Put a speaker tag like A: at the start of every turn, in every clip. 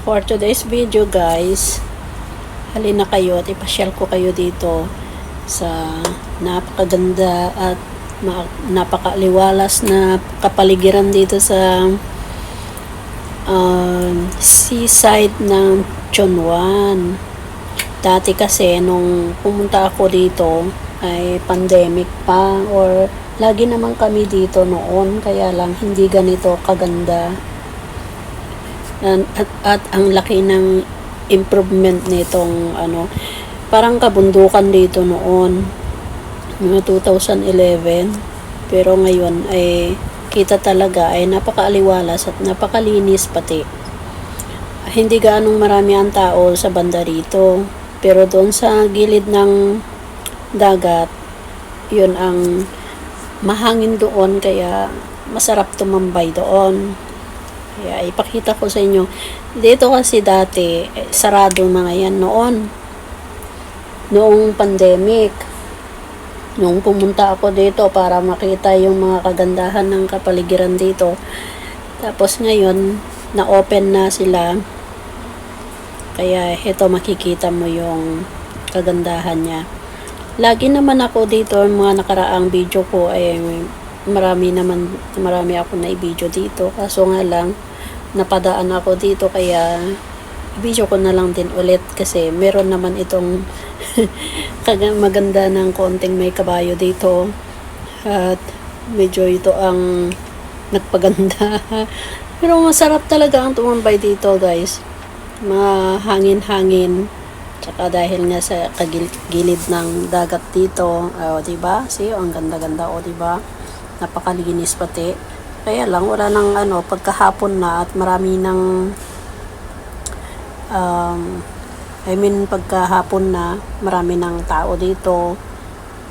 A: For today's video guys, halina kayo at ipasyal ko kayo dito sa napakaganda at napakaliwalas na kapaligiran dito sa seaside ng Chonwan. Dati kasi nung pumunta ako dito ay pandemic pa, or lagi naman kami dito noon, kaya lang hindi ganito kaganda. At ang laki ng improvement nitong parang kabundukan dito noon, mga 2011, pero ngayon ay kita talaga ay napakaaliwalas at napakalinis pati. Hindi gaanong marami ang tao sa banda rito, pero doon sa gilid ng dagat, yun ang mahangin doon, kaya masarap tumambay doon. Kaya ipakita ko sa inyo. Dito kasi dati, sarado mga yan noong pandemic. Nung pumunta ako dito para makita yung mga kagandahan ng kapaligiran dito. Tapos ngayon, na-open na sila. Kaya ito, makikita mo yung kagandahan niya. Lagi naman ako dito, mga nakaraang video ko ay marami ako na i-video dito, kaso nga lang napadaan ako dito, kaya video ko na lang din ulit kasi meron naman itong maganda ng konting may kabayo dito at medyo ito ang nagpaganda. Pero masarap talaga ang tumambay dito guys, mahangin-hangin. Tsaka dahil nga sa gilid ng dagat dito, diba? See, ang ganda-ganda, diba? Napakalinis pati. Kaya lang wala nang pagkahapon na at marami ng pagkahapon na marami ng tao dito.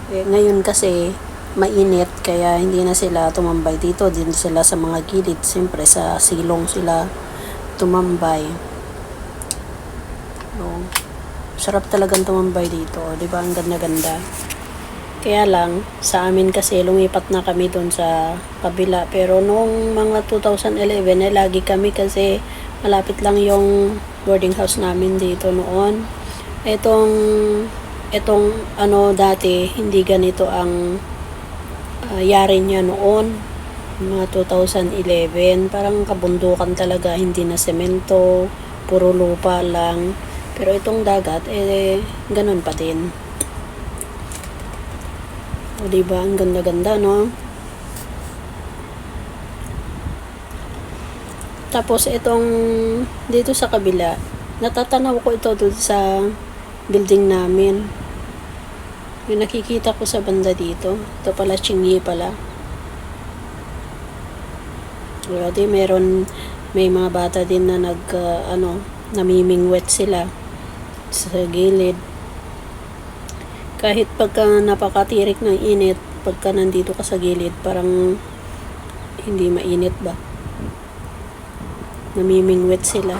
A: Ngayon kasi mainit, kaya hindi na sila tumambay dito, din sila sa mga gilid. Siyempre sa silong sila tumambay. Sarap talagang tumambay dito, di ba? Ang ganda-ganda. Kaya lang, sa amin kasi lumipat na kami doon sa kabila. Pero noong mga 2011, lagi kami kasi malapit lang yung boarding house namin dito noon. Itong dati, hindi ganito ang yari niya noon. Mga 2011, parang kabundukan talaga, hindi na semento, puro lupa lang. Pero itong dagat, ganun pa din. O diba, ang ganda-ganda, no? Tapos itong dito sa kabila, natatanaw ko ito doon sa building namin. Yung nakikita ko sa banda dito, ito pala Chingy pala. O di, may mga bata din na namimingwet sila sa gilid. Kahit pagka napakatirik ng init, pagka nandito ka sa gilid, parang hindi mainit ba? Namimingwet sila.